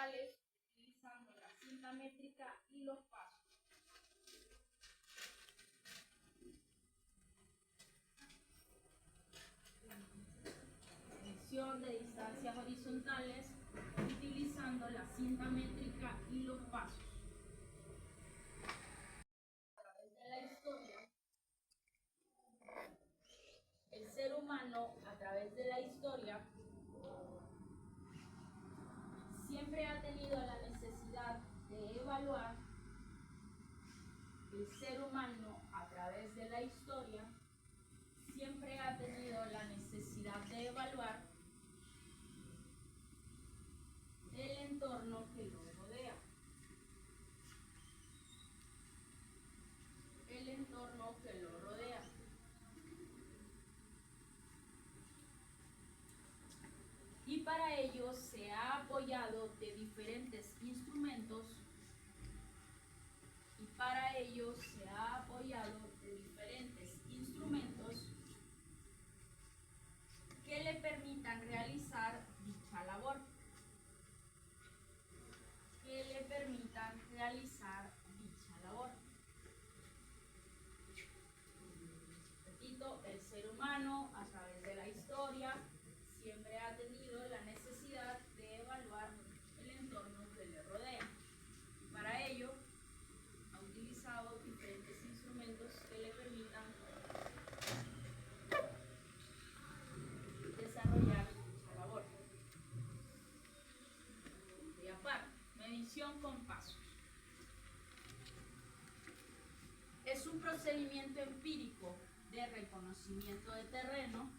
horizontales utilizando la cinta métrica y los pasos. Medición de distancias horizontales utilizando la cinta métrica y los pasos. A través de la historia, el ser humano a través de la historia siempre ha tenido la necesidad de evaluar. El ser humano a través de la historia siempre ha tenido la necesidad de evaluar el entorno que lo rodea. El entorno que lo rodea. Y para ello se ha apoyado de diferentes instrumentos. Que le permitan realizar dicha labor. Repito, el ser humano a través de la historia siempre ha tenido la necesidad de evaluar el entorno que le rodea. Y para ello ha utilizado diferentes instrumentos que le permitan desarrollar dicha labor. Y aparte, medición con pasos. Es un procedimiento empírico de reconocimiento de terreno.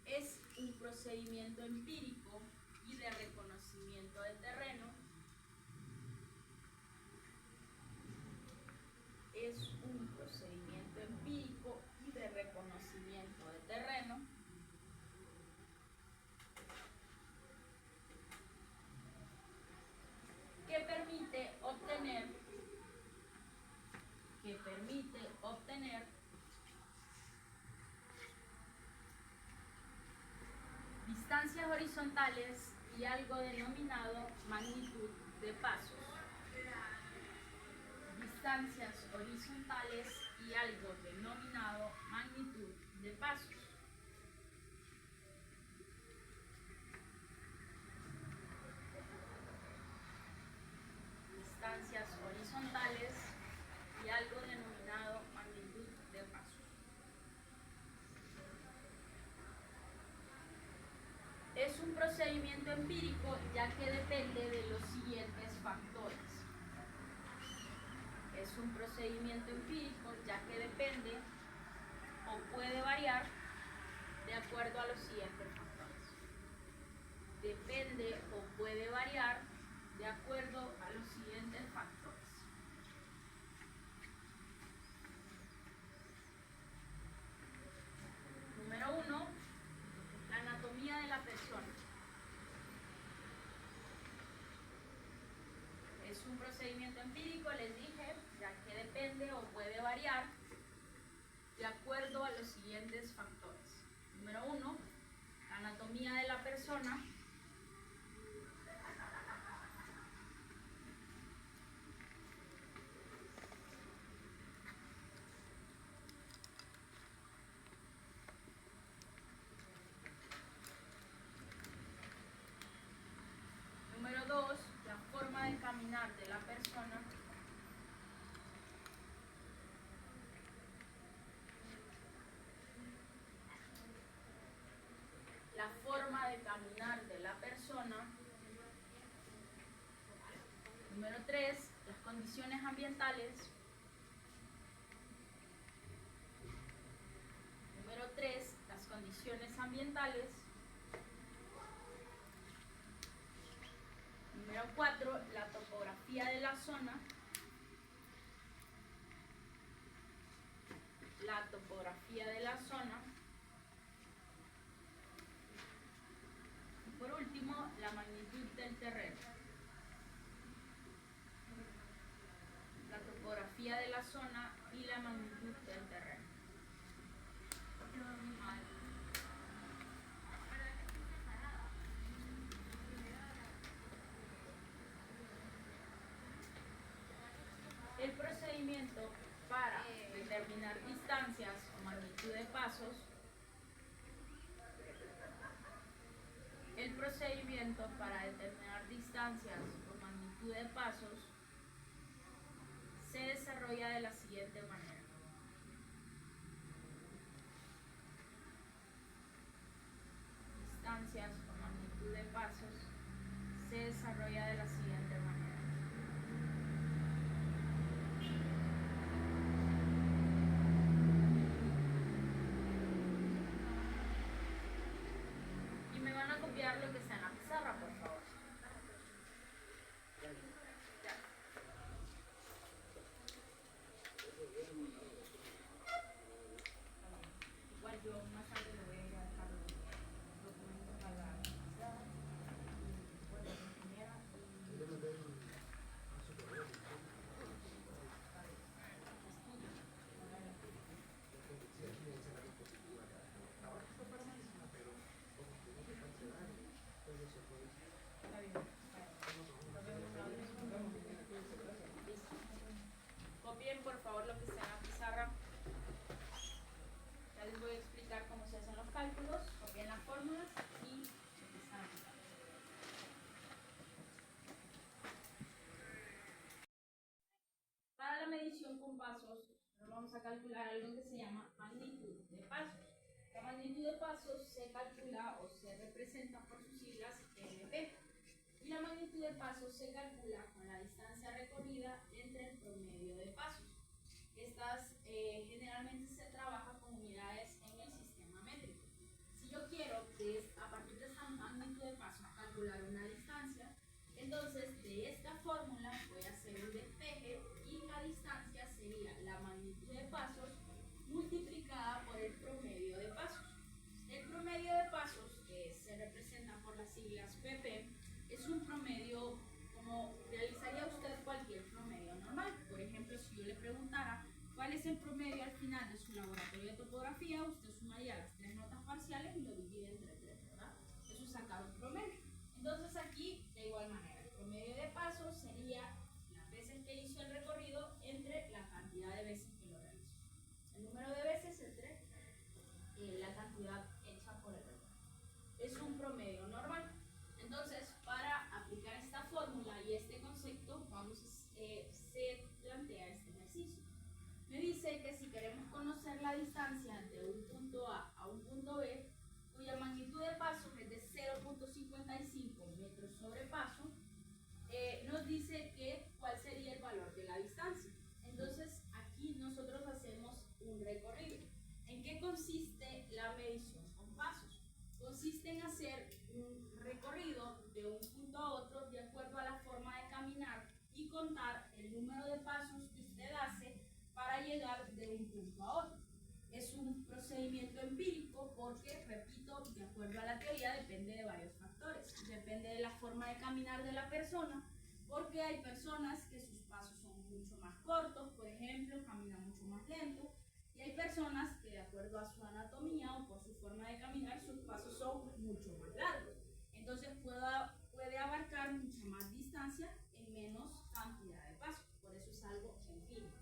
Es un procedimiento empírico y de reconocimiento de terreno. Es un procedimiento empírico y de reconocimiento de terreno. Que permite obtener distancias horizontales y algo denominado magnitud de pasos. Distancias horizontales y algo denominado magnitud de pasos. Distancias horizontales y algo denominado magnitud de pasos. Es un procedimiento empírico ya que depende de los siguientes factores. Es un procedimiento empírico ya que depende o puede variar de acuerdo a los siguientes factores. Depende o puede variar de acuerdo a los siguientes factores. Número 1, la anatomía de la persona. Es un procedimiento empírico, les dije, ya que depende o puede variar de acuerdo a los siguientes factores. Número 1, la anatomía de la persona. Número 2, la forma de caminar de la persona. La forma de caminar de la persona. Número 3, las condiciones ambientales. Número 3, las condiciones ambientales. Número 4, la topografía de la zona. La topografía de la zona. Y por último, la magnitud del terreno. La topografía de la zona y la magnitud del terreno. distancias o magnitud de pasos, el procedimiento para determinar distancias o magnitud de pasos se desarrolla de la siguiente manera. Distancias o magnitud de pasos se desarrolla de la siguiente manera. Y me van a copiar lo que está en la pizarra, por favor. Igual yo más tarde le voy a ir a dejar los documentos a la pizarra. Bueno, la ingeniera está bien. Copien por favor lo que está en la pizarra. Ya les voy a explicar cómo se hacen los cálculos. Copien las fórmulas y lo que está en la pizarra. Para la medición con pasos, nos vamos a calcular algo que se llama magnitud de pasos. La magnitud de pasos se calcula o se representa por sus siglas MP. Y la magnitud de pasos se calcula con la distancia recorrida entre el promedio de pasos. Estas generalmente se trabaja con unidades en el sistema métrico. Si yo quiero a partir de esta magnitud de pasos calcular una distancia, entonces de esta fórmula voy a hacer un despeje y la distancia sería la magnitud de pasos multiplicada por el promedio de pasos. El promedio de pasos, que se representa por las siglas PP, es un promedio como realizaría usted cualquier promedio normal. Por ejemplo, si yo le preguntara cuál es el promedio al final de su laboratorio de topografía, usted sumaría las 3 notas parciales y lo divide entre 3, ¿verdad? Eso es sacar un promedio. Entonces aquí, de igual manera, el promedio de pasos sería las veces que hizo el recorrido entre la cantidad de veces que lo realizó. El número de veces entre la cantidad hecha por el recorrido. Es un promedio normal. Entonces, para aplicar esta fórmula y este concepto, se plantea este ejercicio. Me dice que si queremos conocer la distancia de un punto A a un punto B, cuya magnitud de pasos es de 0.55 metros sobre paso, nos dice cuál sería el valor de la distancia. Entonces, aquí nosotros hacemos un recorrido. ¿En qué consiste la medición con pasos? Consiste en hacer un recorrido de un punto a otro de acuerdo a la forma de caminar y contar el número de pasos que usted hace para llegar de un punto a otro. Es un procedimiento empírico porque, repito, de acuerdo a la teoría depende de varios factores. Depende de la forma de caminar de la persona, porque hay personas que sus pasos son mucho más cortos, por ejemplo, caminan mucho más lento, y hay personas que de acuerdo a su anatomía o por su forma de caminar, sus pasos son mucho más largos. Entonces puede abarcar mucha más distancia en menos cantidad de pasos. Por eso es algo empírico.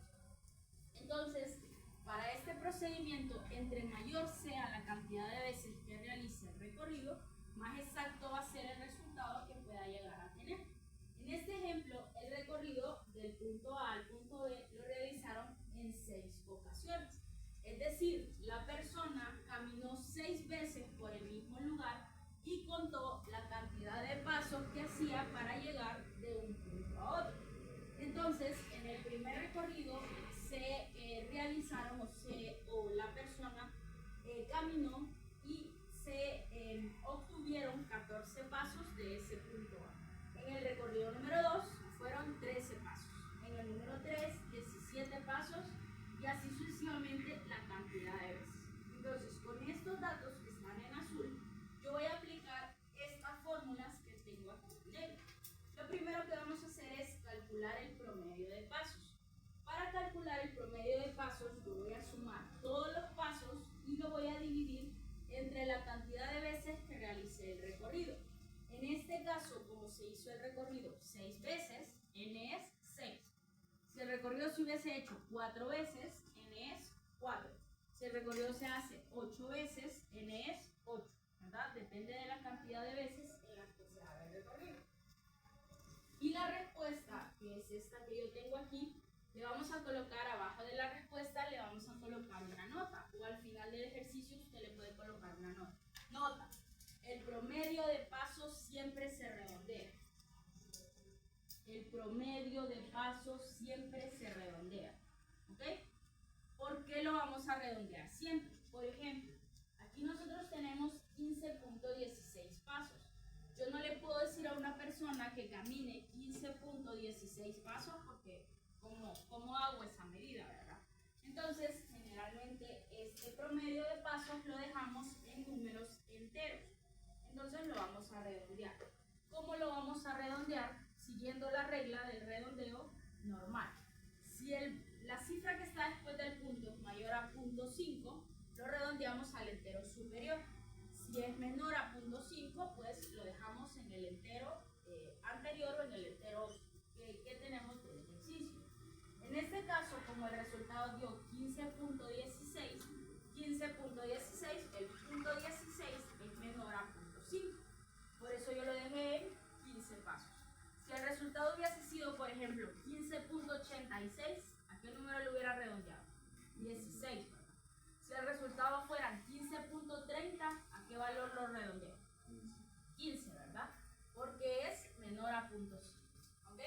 Entonces, para este procedimiento, entre mayor sea la cantidad de veces que realice el recorrido, más exacto va a ser el resultado que pueda llegar a tener. En este ejemplo, el recorrido del punto A al punto B lo realizaron en 6 ocasiones. Es decir, la persona caminó 6 veces por el mismo lugar y contó la cantidad de pasos que hacía para llegar de un punto a otro. Entonces, en el primer recorrido se realizaron o la persona caminó y se obtuvieron 14 pasos de ese punto A. En el recorrido número 2 fueron 13 pasos. En el número 3, 17 pasos y así sucesivamente la cantidad de veces. Entonces, con estos datos que están en azul, yo voy a aplicar estas fórmulas que tengo aquí en negro. Lo primero que vamos a hacer es calcular el promedio de pasos. Para calcular el promedio de pasos, yo voy a sumar todos los pasos y lo voy a dividir entre la cantidad de veces que realicé el recorrido. En este caso, como se hizo el recorrido 6 veces, n es 6. Si el recorrido se hubiese hecho 4 veces, n es 4. recorrido se hace 8 veces, n es 8, ¿verdad? Depende de la cantidad de veces en las que se haga el recorrido. Y la respuesta, que es esta que yo tengo aquí, le vamos a colocar abajo de la respuesta, le vamos a colocar una nota, o al final del ejercicio usted le puede colocar una nota. Nota, el promedio de pasos siempre se redondea. El promedio de pasos siempre se redondea. ¿Ok? ¿Por qué lo vamos a redondear siempre? Por ejemplo, aquí nosotros tenemos 15.16 pasos. Yo no le puedo decir a una persona que camine 15.16 pasos porque ¿cómo hago esa medida, verdad? Entonces, generalmente este promedio de pasos lo dejamos en números enteros. Entonces lo vamos a redondear. ¿Cómo lo vamos a redondear? Siguiendo la regla del redondeo normal. Si la cifra que está después del punto es mayor a 0.5, lo redondeamos al entero superior. Si es menor a 0.5, pues lo dejamos en el entero anterior o en el entero que tenemos del ejercicio. En este caso, como el resultado dio 15.16, el punto 16 es menor a 0.5. Por eso yo lo dejé en 15 pasos. Si el resultado hubiese sido, por ejemplo, 15.86, ¿a qué número lo hubiera redondeado? 16, ¿verdad? Si el resultado fuera 15.30, ¿a qué valor lo redondeo? 15, ¿verdad? Porque es menor a 0.5, ¿ok?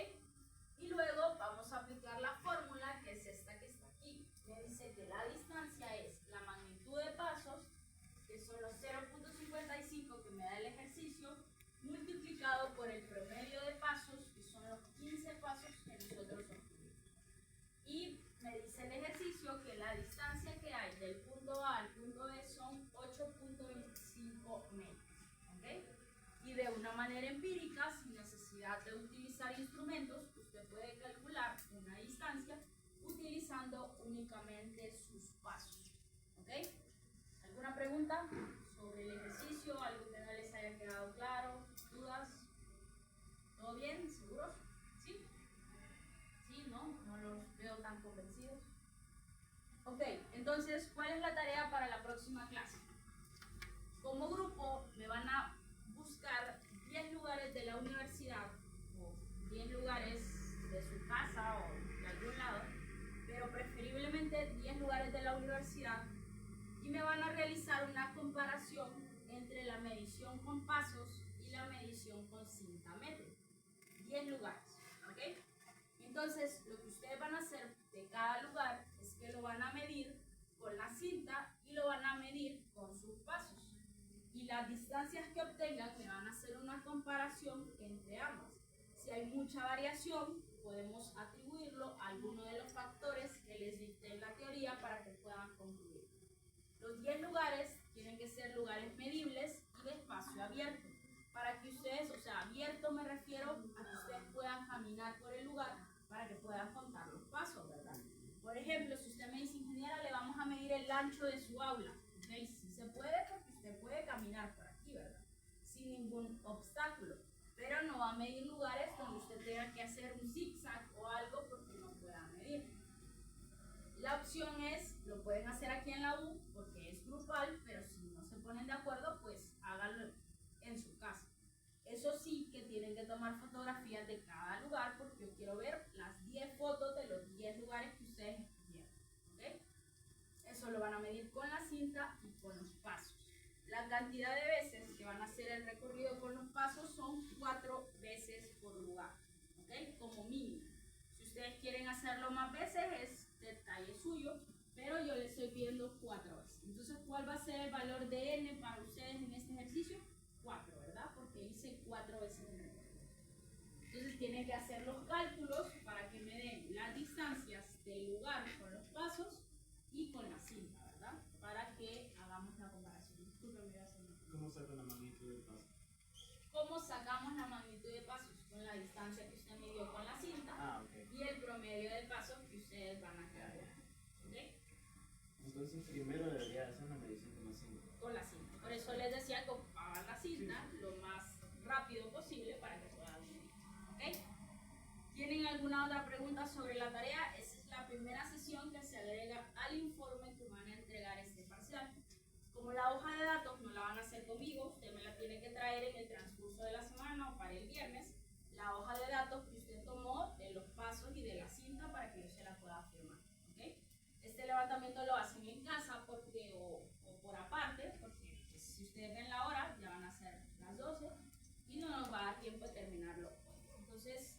Y luego vamos a aplicar la fórmula, que es esta que está aquí. Me dice que la distancia es la magnitud de pasos, que son los 0.55 que me da el ejercicio, multiplicado por el promedio de pasos, que son los 15 pasos que nosotros obtuvimos. Y me dice el ejercicio que la distancia que hay del punto A al punto B son 8.25 metros. ¿Okay? Y de una manera empírica, sin necesidad de utilizar instrumentos, usted puede calcular una distancia utilizando únicamente sus pasos. ¿Okay? ¿Alguna pregunta sobre el ejercicio? ¿Algo que no les haya quedado claro? ¿Dudas? ¿Todo bien? ¿Seguros? ¿Sí? ¿Sí? ¿No? No los veo tan convencidos. Ok, entonces, ¿cuál es la tarea para la próxima clase? Como grupo me van a buscar 10 lugares de la universidad o 10 lugares de su casa o de algún lado, pero preferiblemente 10 lugares de la universidad, y me van a realizar una comparación entre la medición con pasos y la medición con cinta métrica. 10 lugares, ¿ok? Entonces, lo que ustedes van a hacer de cada lugar es que lo van a medir con la cinta y lo van a medir con sus pasos. Y las distancias que obtengan me van a hacer una comparación entre ambas. Si hay mucha variación, podemos atribuirlo a alguno de los factores que les dicté en la teoría para que puedan concluir. Los 10 lugares tienen que ser lugares medibles y de espacio abierto. Para que ustedes, o sea, abierto me refiero a que ustedes puedan caminar por el lugar para que puedan contar los pasos, ¿verdad? Por ejemplo, si usted me dice, ingeniera, le vamos a medir el ancho de su aula. ¿Ok? Sí se puede porque usted puede caminar por aquí, ¿verdad? Sin ningún obstáculo. Pero no va a medir lugares donde usted tenga que hacer un zigzag o algo porque no pueda medir. La opción es, lo pueden hacer aquí en la U porque es grupal, pero si no se ponen de acuerdo, pues háganlo en su casa. Eso sí que tienen que tomar fotografías de cada lugar porque yo quiero ver las 10 fotos de los 10 lugares que ustedes escogieron. ¿Okay? Eso lo van a medir con la cinta y con los pasos. La cantidad de veces que van a hacer el recorrido con los pasos son 4 veces por lugar. ¿Okay? Como mínimo. Si ustedes quieren hacerlo más veces es detalle suyo, pero yo les estoy pidiendo 4 veces. Entonces, ¿cuál va a ser el valor de n para ustedes en este ejercicio? 4, ¿verdad? Porque hice 4 veces el recorrido. Entonces, tienen que hacer los cálculos para que me den las distancias del lugar con los pasos y con la cinta, ¿verdad? Para que hagamos la comparación. Disculpen, ¿Cómo saco la magnitud del paso? ¿Cómo sacamos la magnitud de pasos? Con la distancia que usted midió con la cinta y el promedio de pasos que ustedes van a calcular. ¿Okay? Entonces primero debería hacer una medición con la cinta. Con la cinta. Por eso les decía que ocupaban la cinta lo más rápido posible para que puedan medir. ¿Okay? ¿Tienen alguna otra pregunta sobre la tarea? Esa es la primera sesión que se agrega al informe que van a entregar este partido. la hoja de datos no la van a hacer conmigo, usted me la tiene que traer en el transcurso de la semana o para el viernes, la hoja de datos que usted tomó de los pasos y de la cinta para que yo se la pueda firmar. ¿Okay? Este levantamiento lo hacen en casa porque, o por aparte, porque pues, si ustedes ven la hora ya van a ser las 12 y no nos va a dar tiempo de terminarlo hoy. Entonces,